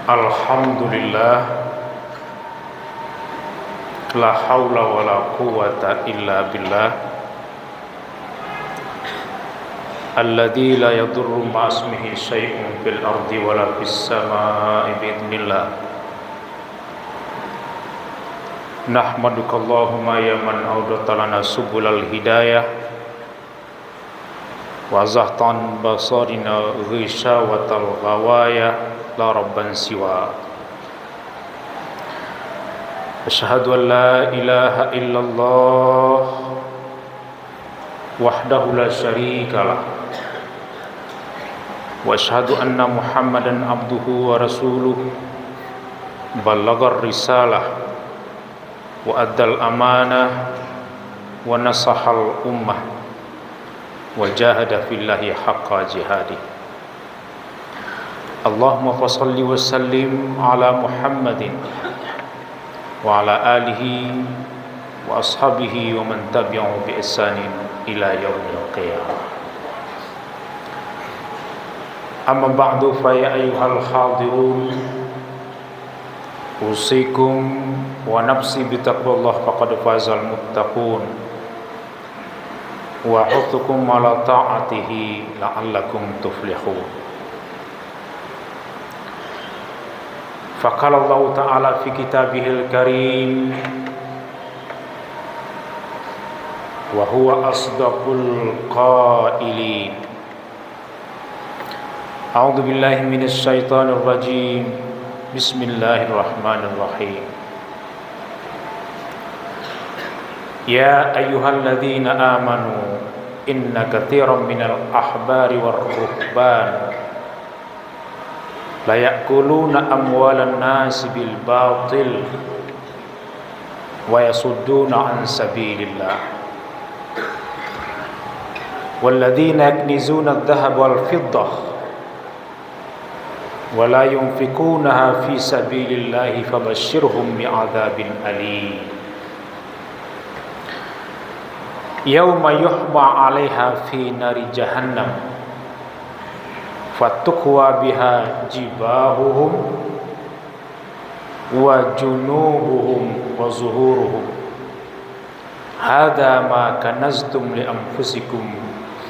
Alhamdulillah, la haula wa la quwwata illa billah, alladzi la yadurru ma'asmihi syai'un fil ardi wa la fis samaa'i bi'idznillah. Nahmaduka Allahumma ya man awdata lana subulal hidayah wa zahtan basarina ghishawatal ghawaya la rabban siwa. Asyhadu an la ilaha illallah wahdahu la syarikalah wa asyhadu anna Muhammadan abduhu wa rasuluh ballagar risalah wa addal amanah wa nasahal ummah wa jahada fillahi haqqa jihadi. Allahumma fassalli wa sallim ala Muhammadin wa ala alihi wa ashabihi wa man tabi'ahu bi ihsanin ila yaumil qiyamah. Amma ba'du, fa ya ayyuhal hadirun, usikum wa nafsi bi taqwallah faqad fazal muttaqun wa huthukum ala ta'atihi la'allakum tuflihun. Faqala Allah Ta'ala fi kitabihil karim wa huwa asdaqul qailin. A'udzu billahi minasy syaithanir rajim. Bismillahirrahmanirrahim. Ya ayyuhalladzina amanu inna katsiran minal ahbari war ruhban la ya'kuluna amwalan nasi bil batil wa yasudduna an sabilillah walladzina yaknizuna adh-dhahaba wal fiddah wa la yunfikunaha fi sabilillahi fabashshirhum bi'adzabin alim. Yauma yuhma 'alaiha fi nari jahannam fatukwa biha jibahuhum wa junubuhum wa zuhuruhum hadza ma kanaztum li anfusikum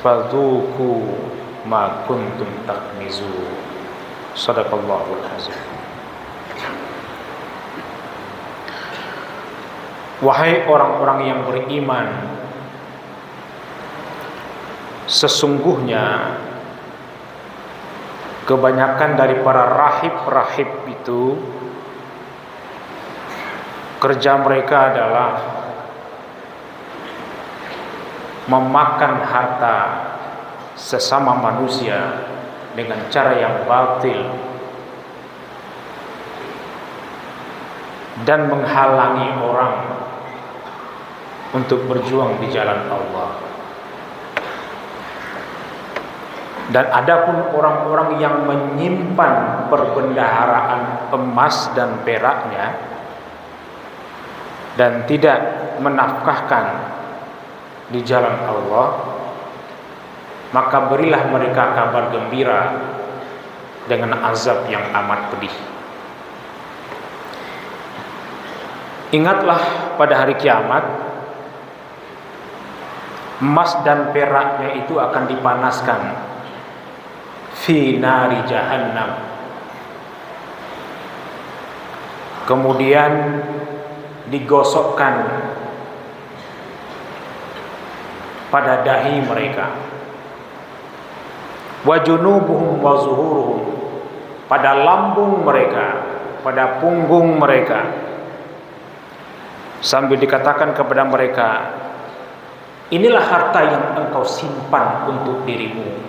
fadhuku ma kuntum taknizun. Shadaqallahul azim. Wahai orang-orang yang beriman, sesungguhnya kebanyakan dari para rahib-rahib itu kerja mereka adalah memakan harta sesama manusia dengan cara yang batil dan menghalangi orang untuk berjuang di jalan Allah. Dan adapun orang-orang yang menyimpan perbendaharaan emas dan peraknya dan tidak menafkahkan di jalan Allah, maka berilah mereka kabar gembira dengan azab yang amat pedih. Ingatlah pada hari kiamat, emas dan peraknya itu akan dipanaskan fi nari jahannam, kemudian digosokkan pada dahi mereka, wa junubuhum wa zuhuruhum, pada lambung mereka, pada punggung mereka, sambil dikatakan kepada mereka, inilah harta yang engkau simpan untuk dirimu,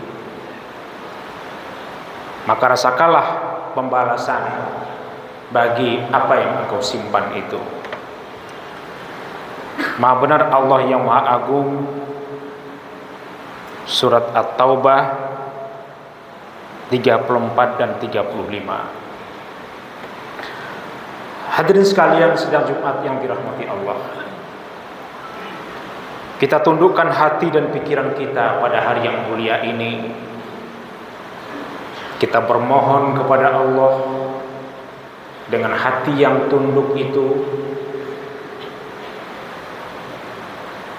maka rasakanlah pembalasan bagi apa yang engkau simpan itu. Maha benar Allah yang Maha Agung. Surat At-Taubah 34 dan 35. Hadirin sekalian sidang Jumat yang dirahmati Allah, kita tundukkan hati dan pikiran kita pada hari yang mulia ini. Kita bermohon kepada Allah dengan hati yang tunduk itu,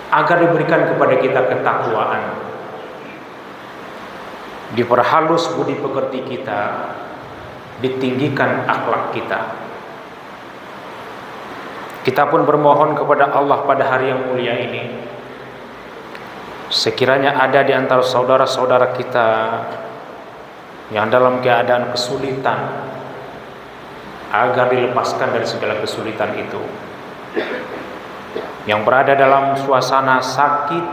agar diberikan kepada kita ketakwaan, diperhalus budi pekerti kita, ditinggikan akhlak kita. Kita pun bermohon kepada Allah pada hari yang mulia ini, sekiranya ada di antara saudara-saudara kita yang dalam keadaan kesulitan, agar dilepaskan dari segala kesulitan itu. Yang berada dalam suasana sakit,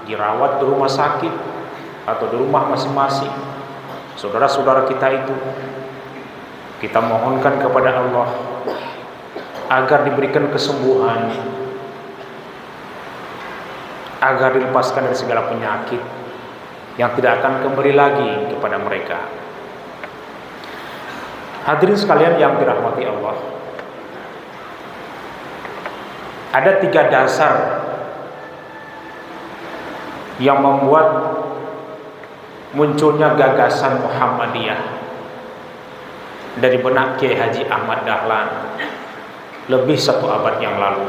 dirawat di rumah sakit atau di rumah masing-masing, saudara-saudara kita itu, kita mohonkan kepada Allah agar diberikan kesembuhan, agar dilepaskan dari segala penyakit yang tidak akan kembali lagi kepada mereka. Hadirin sekalian yang dirahmati Allah, ada 3 dasar yang membuat munculnya gagasan Muhammadiyah dari benak Kiai Haji Ahmad Dahlan lebih 1 abad yang lalu.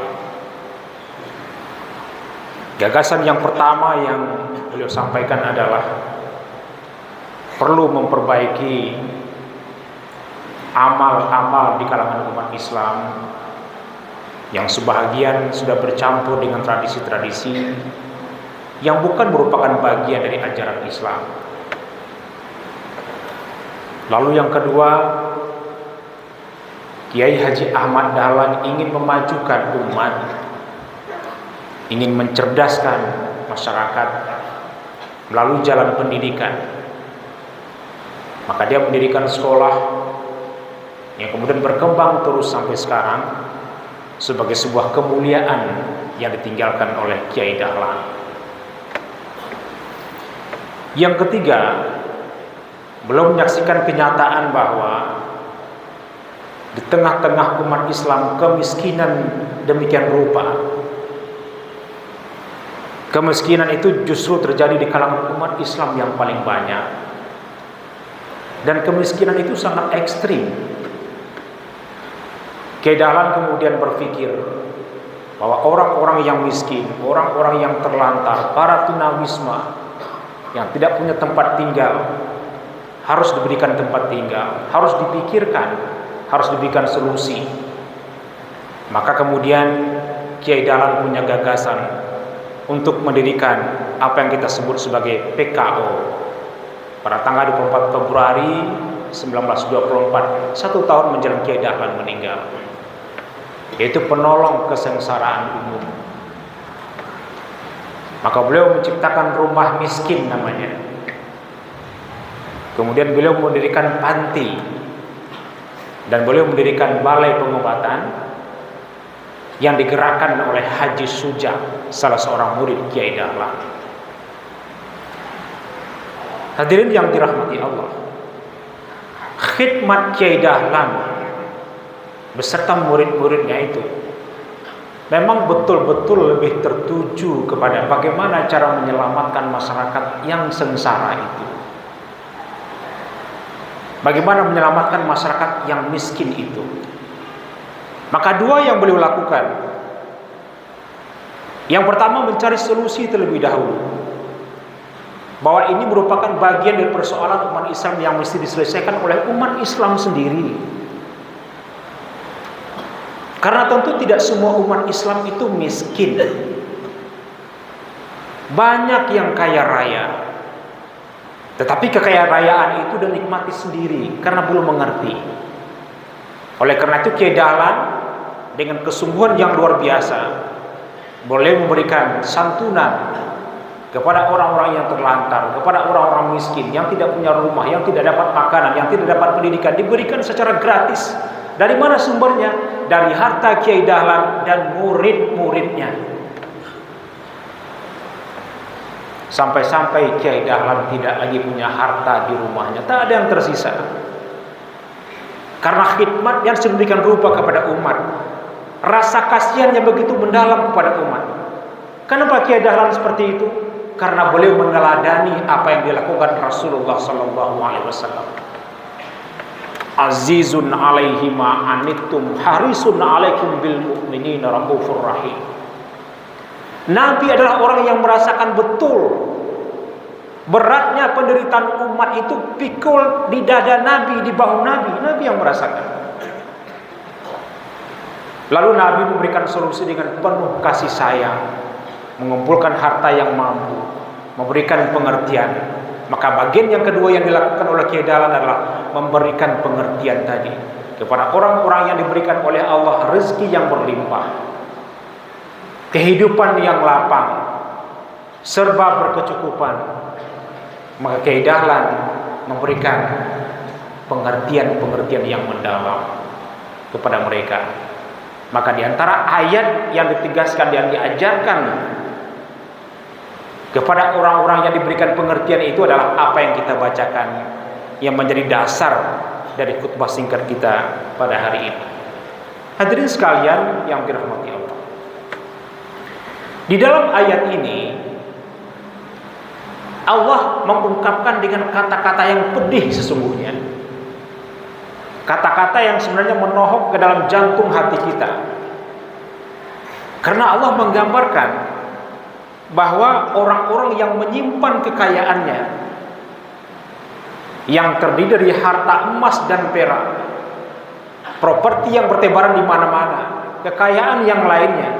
Gagasan yang pertama yang beliau sampaikan adalah perlu memperbaiki amal-amal di kalangan umat Islam yang sebahagian sudah bercampur dengan tradisi-tradisi yang bukan merupakan bagian dari ajaran Islam. Lalu yang kedua, Kiai Haji Ahmad Dahlan ingin memajukan umat, ingin mencerdaskan masyarakat melalui jalan pendidikan. Maka dia mendirikan sekolah yang kemudian berkembang terus sampai sekarang sebagai sebuah kemuliaan yang ditinggalkan oleh Kiai Dahlan. Yang ketiga, belum menyaksikan kenyataan bahwa di tengah-tengah umat Islam kemiskinan demikian rupa. Kemiskinan itu justru terjadi di kalangan umat Islam yang paling banyak. Dan kemiskinan itu sangat ekstrim. Kiai Dahlan kemudian berpikir bahwa orang-orang yang miskin, orang-orang yang terlantar, para tunawisma yang tidak punya tempat tinggal harus diberikan tempat tinggal, harus dipikirkan, harus diberikan solusi. Maka kemudian Kiai Dahlan punya gagasan untuk mendirikan apa yang kita sebut sebagai PKO pada tanggal 24 Februari 1924, 1 tahun menjelang Kiai Dahlan meninggal, yaitu penolong kesengsaraan umum. Maka beliau menciptakan rumah miskin namanya. Kemudian beliau mendirikan panti, dan beliau mendirikan balai pengobatan yang digerakkan oleh Haji Suja, salah seorang murid Kiai Dahlan. Hadirin yang dirahmati Allah, khidmat Kiai Dahlan beserta murid-muridnya itu memang betul-betul lebih tertuju kepada bagaimana cara menyelamatkan masyarakat yang sengsara itu, bagaimana menyelamatkan masyarakat yang miskin itu. Maka 2 yang beliau lakukan, yang pertama mencari solusi terlebih dahulu, bahwa ini merupakan bagian dari persoalan umat Islam yang mesti diselesaikan oleh umat Islam sendiri. Karena tentu tidak semua umat Islam itu miskin. Banyak yang kaya raya, tetapi kekayaan rayaan itu dinikmati sendiri karena belum mengerti. Oleh karena itu Kiai Dahlan dengan kesungguhan yang luar biasa boleh memberikan santunan kepada orang-orang yang terlantar, kepada orang-orang miskin yang tidak punya rumah, yang tidak dapat makanan, yang tidak dapat pendidikan, diberikan secara gratis. Dari mana sumbernya? Dari harta Kiai Dahlan dan murid-muridnya. Sampai-sampai Kiai Dahlan tidak lagi punya harta di rumahnya, tak ada yang tersisa. Karena khidmat yang sedemikian rupa kepada umat, rasa kasihannya begitu mendalam kepada umat. Kenapa Kiai Dahlan seperti itu? Karena beliau meneladani apa yang dilakukan Rasulullah SAW. azizun 'alaihi ma anittum harisun 'alaikum bil mu'minina raufur rahim. Nabi adalah orang yang merasakan betul beratnya penderitaan umat itu pikul di dada Nabi, di bahu Nabi. Nabi yang merasakan. Lalu Nabi memberikan solusi dengan penuh kasih sayang, mengumpulkan harta yang mampu, memberikan pengertian. Maka bagian yang kedua yang dilakukan oleh Kiai Dahlan adalah memberikan pengertian tadi kepada orang-orang yang diberikan oleh Allah rezeki yang berlimpah, kehidupan yang lapang, serba berkecukupan. Maka Kiai Dahlan memberikan pengertian-pengertian yang mendalam kepada mereka. Maka di antara ayat yang ditegaskan dan diajarkan kepada orang-orang yang diberikan pengertian itu adalah apa yang kita bacakan, yang menjadi dasar dari khutbah singkat kita pada hari ini. Hadirin sekalian yang dirahmati Allah, di dalam ayat ini Allah mengungkapkan dengan kata-kata yang pedih sesungguhnya, kata-kata yang sebenarnya menohok ke dalam jantung hati kita. Karena Allah menggambarkan bahwa orang-orang yang menyimpan kekayaannya yang terdiri dari harta emas dan perak, properti yang bertebaran di mana-mana, kekayaan yang lainnya,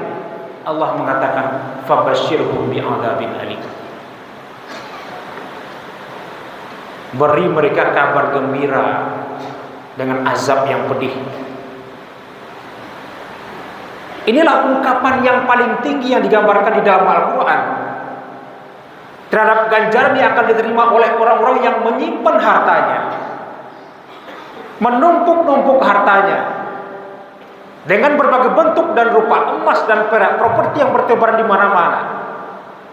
Allah mengatakan fabasyirhum bi'adzabin alim. Beri mereka kabar gembira dengan azab yang pedih. Inilah ungkapan yang paling tinggi yang digambarkan di dalam Al-Quran terhadap ganjaran yang akan diterima oleh orang-orang yang menyimpan hartanya, menumpuk-numpuk hartanya dengan berbagai bentuk dan rupa, emas dan perak, properti yang bertebaran di mana-mana,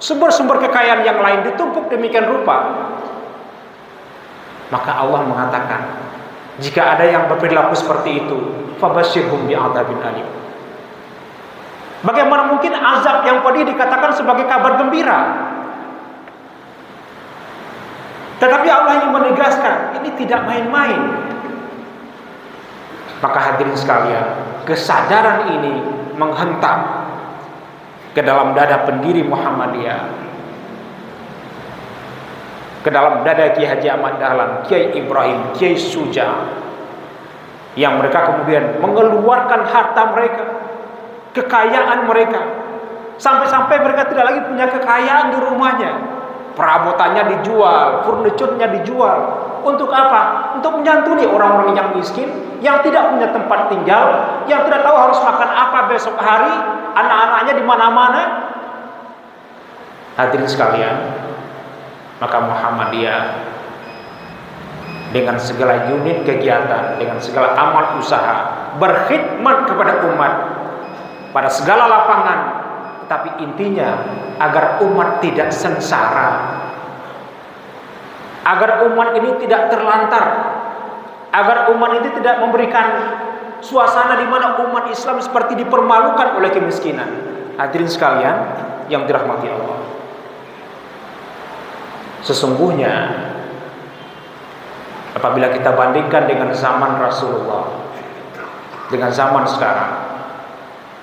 sumber-sumber kekayaan yang lain ditumpuk demikian rupa. Maka Allah mengatakan, jika ada yang berperilaku seperti itu, fabasyirhum bi'adzabin alim. Bagaimana mungkin azab yang pedih dikatakan sebagai kabar gembira? Tetapi Allah yang menegaskan, ini tidak main-main. Maka hadirin sekalian, kesadaran ini menghentak ke dalam dada pendiri Muhammadiyah, ke dalam dada Kiai Haji Ahmad Dahlan, Kiai Ibrahim, Kiai Suja, yang mereka kemudian mengeluarkan harta mereka, kekayaan mereka, sampai-sampai mereka tidak lagi punya kekayaan di rumahnya. Perabotannya dijual, furniturnya dijual. Untuk apa? Untuk menyantuni orang-orang yang miskin, yang tidak punya tempat tinggal, yang tidak tahu harus makan apa besok hari, anak-anaknya di mana-mana. Hadirin sekalian, maka Muhammadiyah dengan segala unit kegiatan, dengan segala amal usaha, berkhidmat kepada umat pada segala lapangan, tapi intinya agar umat tidak sengsara, agar umat ini tidak terlantar, agar umat ini tidak memberikan suasana di mana umat Islam seperti dipermalukan oleh kemiskinan. Hadirin sekalian yang dirahmati Allah, sesungguhnya apabila kita bandingkan dengan zaman Rasulullah dengan zaman sekarang,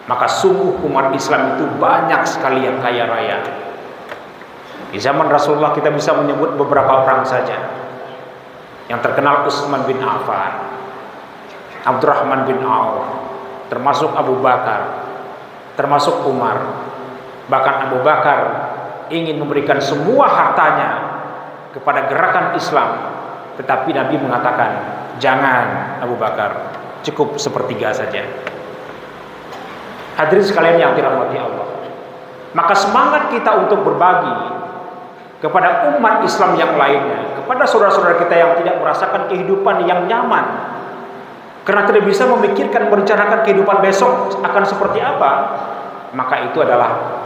maka sungguh umat Islam itu banyak sekali yang kaya raya. Di zaman Rasulullah kita bisa menyebut beberapa orang saja. Yang terkenal Utsman bin Affan, Abdurrahman bin Auf, termasuk Abu Bakar, termasuk Umar. Bahkan Abu Bakar ingin memberikan semua hartanya kepada gerakan Islam, tetapi Nabi mengatakan, jangan Abu Bakar, cukup sepertiga saja. Hadirin sekalian yang dirahmati Allah, maka semangat kita untuk berbagi kepada umat Islam yang lainnya, kepada saudara-saudara kita yang tidak merasakan kehidupan yang nyaman, karena tidak bisa memikirkan, merencanakan kehidupan besok akan seperti apa, maka itu adalah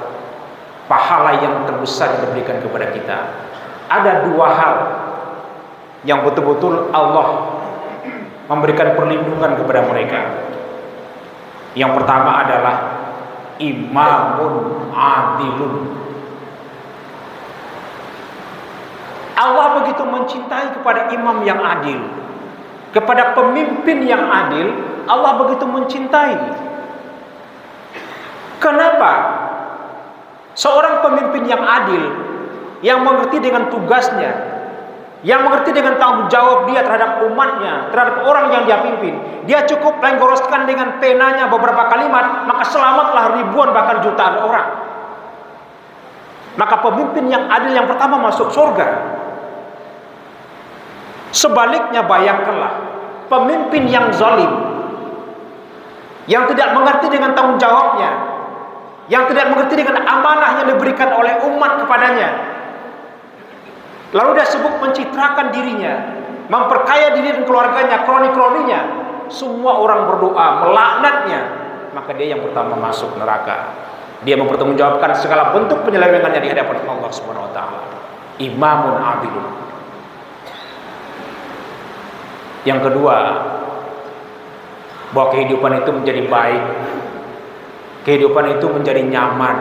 pahala yang terbesar yang diberikan kepada kita. Ada dua hal yang betul-betul Allah memberikan perlindungan kepada mereka. Yang pertama adalah imamun adilun. Allah begitu mencintai kepada imam yang adil, kepada pemimpin yang adil, Allah begitu mencintai. Kenapa? Seorang pemimpin yang adil, yang mengerti dengan tugasnya, yang mengerti dengan tanggung jawab dia terhadap umatnya, terhadap orang yang dia pimpin, dia cukup menggoroskan dengan penanya beberapa kalimat, maka selamatlah ribuan bahkan jutaan orang. Maka pemimpin yang adil yang pertama masuk surga. Sebaliknya bayangkanlah pemimpin yang zalim, yang tidak mengerti dengan tanggung jawabnya, yang tidak mengerti dengan amanah yang diberikan oleh umat kepadanya, lalu dia sibuk mencitrakan dirinya, memperkaya diri dan keluarganya, kroni-kroninya, semua orang berdoa melaknatnya, maka dia yang pertama masuk neraka. Dia mempertanggungjawabkan segala bentuk penyelewengannya di hadapan Allah Subhanahu wa taala. Imamun adilun. Yang kedua, bahwa kehidupan itu menjadi baik, kehidupan itu menjadi nyaman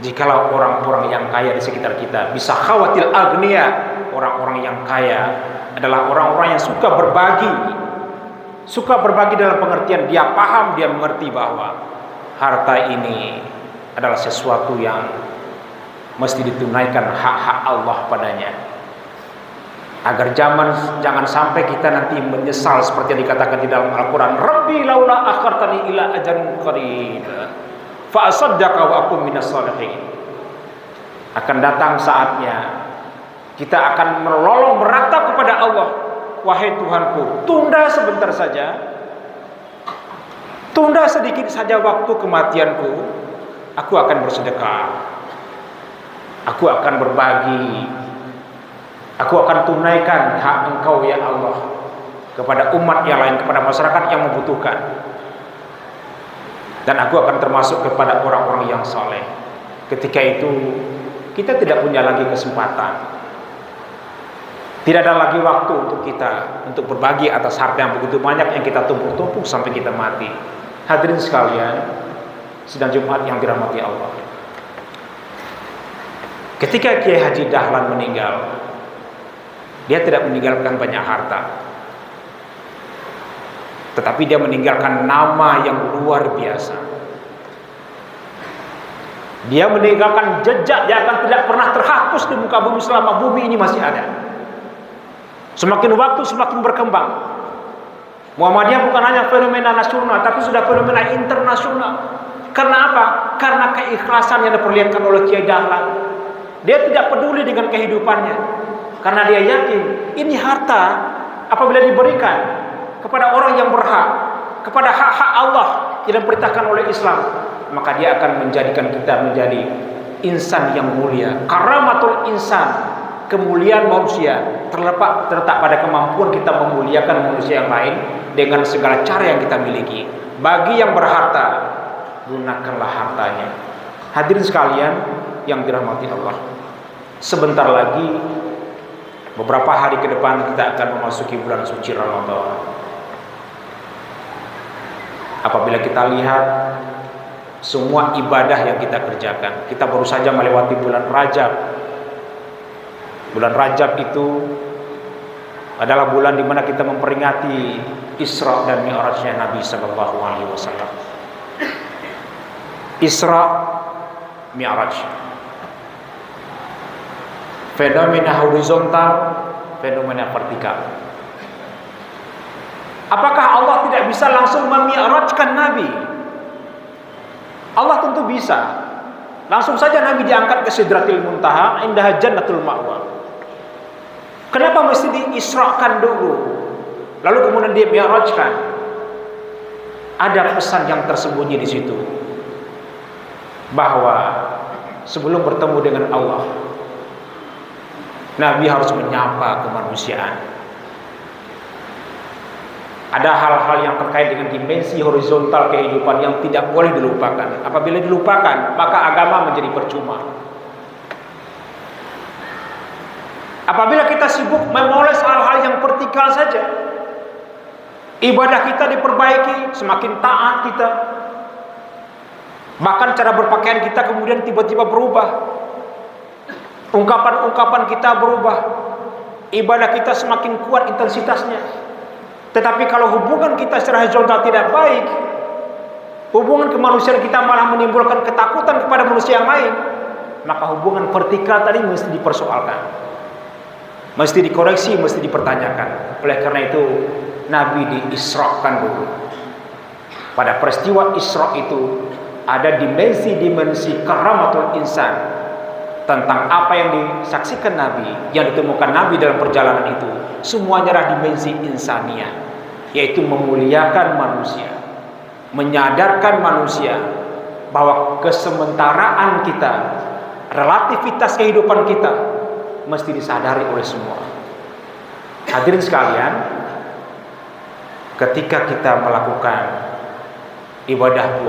jikalau orang-orang yang kaya di sekitar kita bisa khawatil agniya. Orang-orang yang kaya adalah orang-orang yang suka berbagi. Suka berbagi dalam pengertian dia paham, dia mengerti bahwa harta ini adalah sesuatu yang mesti ditunaikan hak-hak Allah padanya. Agar jangan sampai kita nanti menyesal seperti yang dikatakan di dalam Al-Quran, Rabbi laula akhartani ila ajalin qarib fa asaddaqa wa akun minas shalihin. Akan datang saatnya kita akan melolong meratap kepada Allah, wahai Tuhanku, tunda sebentar saja, tunda sedikit saja waktu kematianku, aku akan bersedekah, aku akan berbagi, aku akan tunaikan hak Engkau ya Allah kepada umat yang lain, kepada masyarakat yang membutuhkan. Dan aku akan termasuk kepada orang-orang yang saleh. Ketika itu kita tidak punya lagi kesempatan, tidak ada lagi waktu untuk kita untuk berbagi atas harta yang begitu banyak yang kita tumpuk-tumpuk sampai kita mati. Hadirin sekalian, sidang Jumat yang dirahmati Allah, ketika Kiai Haji Dahlan meninggal, dia tidak meninggalkan banyak harta, tetapi dia meninggalkan nama yang luar biasa. Dia meninggalkan jejak yang akan tidak pernah terhapus di muka bumi selama bumi ini masih ada. Semakin waktu semakin berkembang. Muhammadiyah bukan hanya fenomena nasional, tapi sudah fenomena internasional. Karena apa? Karena keikhlasan yang diperlihatkan oleh Kiai Dahlan. Dia tidak peduli dengan kehidupannya, karena dia yakin ini harta apabila diberikan kepada orang yang berhak, kepada hak-hak Allah yang diperintahkan oleh Islam, maka dia akan menjadikan kita menjadi insan yang mulia. Karamatul insan, kemuliaan manusia terletak pada kemampuan kita memuliakan manusia yang lain dengan segala cara yang kita miliki. Bagi yang berharta, gunakanlah hartanya. Hadirin sekalian yang dirahmati Allah, sebentar lagi, beberapa hari ke depan kita akan memasuki bulan suci Ramadan. Apabila kita lihat semua ibadah yang kita kerjakan, kita baru saja melewati bulan Rajab. Bulan Rajab itu adalah bulan di mana kita memperingati Isra dan Mi'rajnya Nabi Sallallahu Alaihi Wasallam. Isra Mi'raj, fenomena horizontal, fenomena vertikal. Apakah Allah tidak bisa langsung memi'rajkan Nabi? Allah tentu bisa. Langsung saja Nabi diangkat ke Sidratil Muntaha, indaha Jannatul Ma'wa. Kenapa mesti diisrakan dulu, lalu kemudian dia mi'rajkan? Ada pesan yang tersembunyi di situ, bahwa sebelum bertemu dengan Allah, Nabi harus menyapa kemanusiaan. Ada hal-hal yang terkait dengan dimensi horizontal kehidupan yang tidak boleh dilupakan. Apabila dilupakan, maka agama menjadi percuma. Apabila kita sibuk memoles hal-hal yang vertikal saja, ibadah kita diperbaiki, semakin taat kita, bahkan cara berpakaian kita kemudian tiba-tiba berubah, ungkapan-ungkapan kita berubah, ibadah kita semakin kuat intensitasnya. Tetapi kalau hubungan kita secara horizontal tidak baik, hubungan kemanusiaan kita malah menimbulkan ketakutan kepada manusia yang lain, maka hubungan vertikal tadi mesti dipersoalkan, mesti dikoreksi, mesti dipertanyakan. Oleh karena itu Nabi diisrakan dulu. Pada peristiwa Isra itu ada dimensi-dimensi karamatul insan, tentang apa yang disaksikan Nabi, yang ditemukan Nabi dalam perjalanan itu, semuanya adalah dimensi insaniah, yaitu memuliakan manusia, menyadarkan manusia bahwa kesementaraan kita, relativitas kehidupan kita mesti disadari oleh semua. Hadirin sekalian, ketika kita melakukan ibadah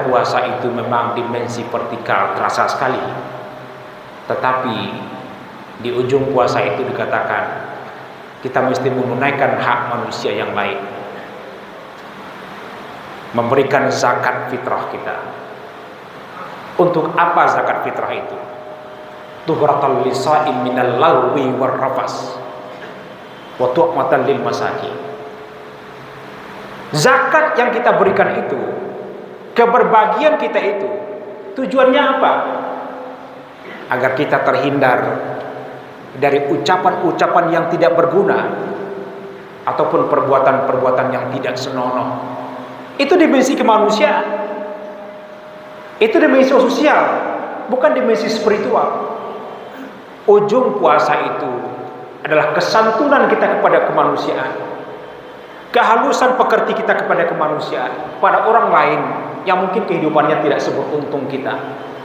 puasa itu memang dimensi vertikal terasa sekali. Tetapi di ujung puasa itu dikatakan kita mesti menunaikan hak manusia yang lain, memberikan zakat fitrah kita. Untuk apa zakat fitrah itu? Tuhratal lisa'im minal lagwi war rafas wa tu'matan lil masakin. Zakat yang kita berikan itu, keberbagian kita itu, tujuannya apa? Agar kita terhindar dari ucapan-ucapan yang tidak berguna ataupun perbuatan-perbuatan yang tidak senonoh. Itu dimensi kemanusiaan, itu dimensi sosial, bukan dimensi spiritual. Ujung puasa itu adalah kesantunan kita kepada kemanusiaan, kehalusan pekerti kita kepada kemanusiaan, pada orang lain yang mungkin kehidupannya tidak seberuntung kita.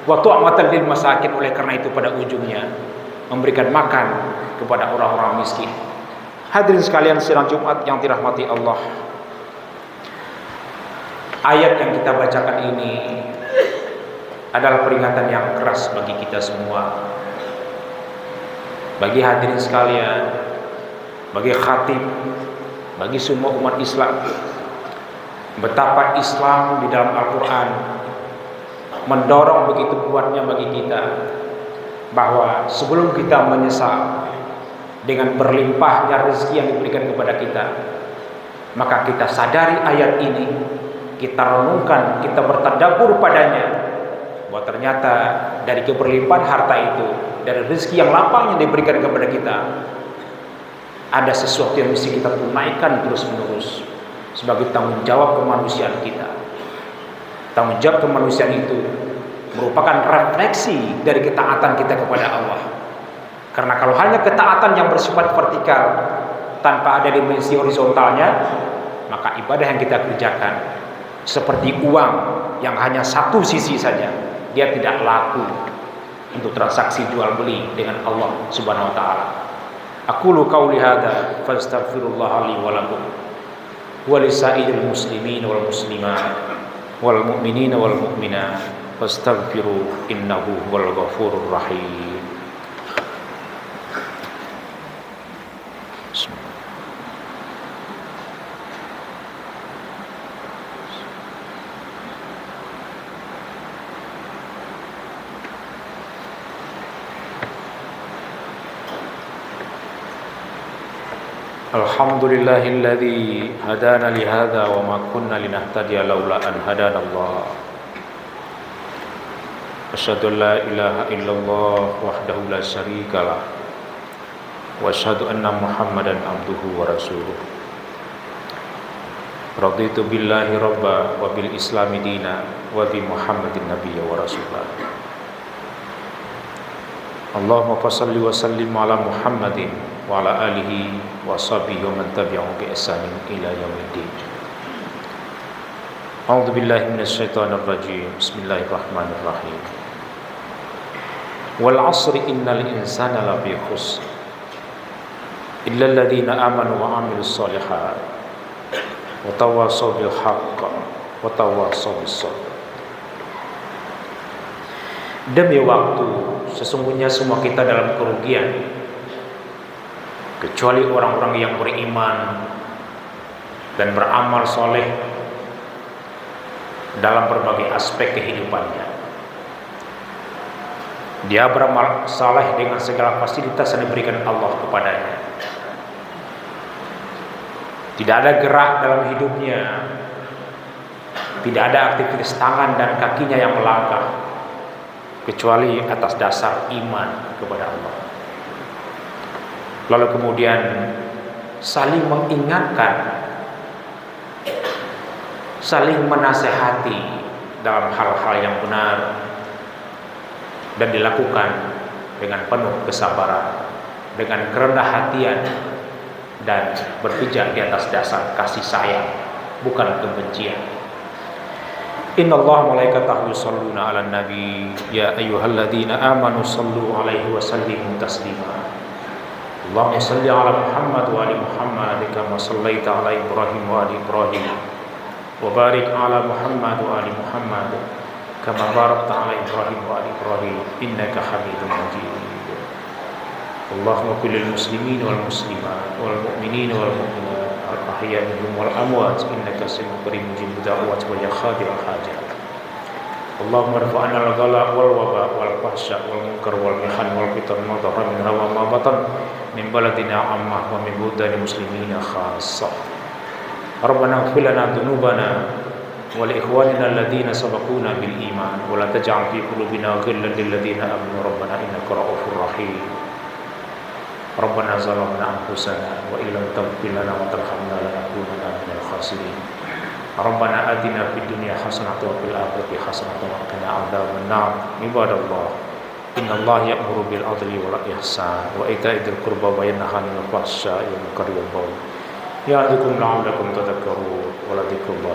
Wa tu'matan lil masakin, oleh karena itu pada ujungnya memberikan makan kepada orang-orang miskin. Hadirin sekalian sidang Jumat yang dirahmati Allah, ayat yang kita bacakan ini adalah peringatan yang keras bagi kita semua, bagi hadirin sekalian, bagi khatib, bagi semua umat Islam. Betapa Islam di dalam Al-Quran mendorong begitu kuatnya bagi kita, bahwa sebelum kita menyesal dengan berlimpahnya rezeki yang diberikan kepada kita, maka kita sadari ayat ini, kita renungkan, kita bertadabbur padanya, bahwa ternyata dari keberlimpahan harta itu, dari rezeki yang lapang yang diberikan kepada kita, ada sesuatu yang mesti kita tunaikan terus-menerus sebagai tanggung jawab kemanusiaan kita. Tanggung jawab kemanusiaan itu merupakan refleksi dari ketaatan kita kepada Allah. Karena kalau hanya ketaatan yang bersifat vertikal tanpa ada dimensi horizontalnya, maka ibadah yang kita kerjakan seperti uang yang hanya satu sisi saja, dia tidak laku untuk transaksi jual beli dengan Allah Subhanahu wa taala. Aqulu qauli hadza fastaghfirullah li wa lakum wa lisairil muslimin wal muslimat wal mu'minin wal mu'minat fastaghfiru innahu huwal ghafurur rahim. Alhamdulillahilladzi hadana li hadza wa ma kunna linahtadiya laula an hadana Allah. Asyhadu an la ilaha illallah wahdahu la syarikalah wa asyhadu anna Muhammadan abduhu wa rasuluh. Raditu billahi rabba wa bil islami dina wa bi Muhammadin nabiyya wa rasulah. Allahumma fassalli wa sallim ala Muhammadin wa ala alihi wa sahbihi wa man tabi'ahum bi ihsanin ila yaumiddin. A'udzu billahi minasyaitonir rajim. Bismillahirrahmanirrahim. Wal 'asri innal insana lafi khusr illa alladziina amanu wa 'amilus shalihat wa tawassaw bil haqq wa tawassaw bis sabr. Demi waktu, sesungguhnya semua kita dalam kerugian, kecuali orang-orang yang beriman dan beramal soleh dalam berbagai aspek kehidupannya. Dia beramal saleh dengan segala fasilitas yang diberikan Allah kepadanya. Tidak ada gerak dalam hidupnya, tidak ada aktivitas tangan dan kakinya yang melangkah, kecuali atas dasar iman kepada Allah. Lalu kemudian saling mengingatkan, saling menasehati dalam hal-hal yang benar, dan dilakukan dengan penuh kesabaran, dengan kerendah hatian, dan berpijak di atas dasar kasih sayang, bukan kebencian. Innallaha malaikatahu yusholluna 'alan nabi ya ayyuhalladzina amanu shallu 'alaihi wa sallimu taslima. Allahumma shalli 'ala Muhammad wa ali Muhammad kama shallaita 'ala Ibrahim wa ali Ibrahim wa barik 'ala Muhammad wa ali Muhammad kama barakta 'ala Ibrahim wa ali Ibrahim innaka Hamidum Majid. Allahumma kullil muslimin wal muslimat wal mu'minin wal mu'minat al ahya minhum wal amwat innaka sami'un qarib mujibud da'wat wa ya khadir al hajat. Allahumma rfa'na al ghala wal waba wal fahsya wal munkar wal mihan wal fitan ma dhahara minha wa ma batan min baladina ammah wa min budani muslimina khassah. Rabbana ighfir lana dhunubana wa li ikhwanina alladhina sabaquna bil iman wa la taj'al fi qulubina ghillan lil ladzina amanu rabbana innaka ra'ufur rahim. Rabbana zalamna anfusana wa illam taghfir lana wa tarhamna lanakunanna minal khasirin. Rabbana atina fid dunya hasanatan wa fil akhirati hasanatan wa qina adzaban nar. Ibadallah, innallaha ya'muru bil 'adli wal ihsan wa ita'i dzil qurba wa yanha 'anil fahsya'i wal munkari wal baghi. Ya'idzukum la'allakum tadhakkarun wa la dzikrullahi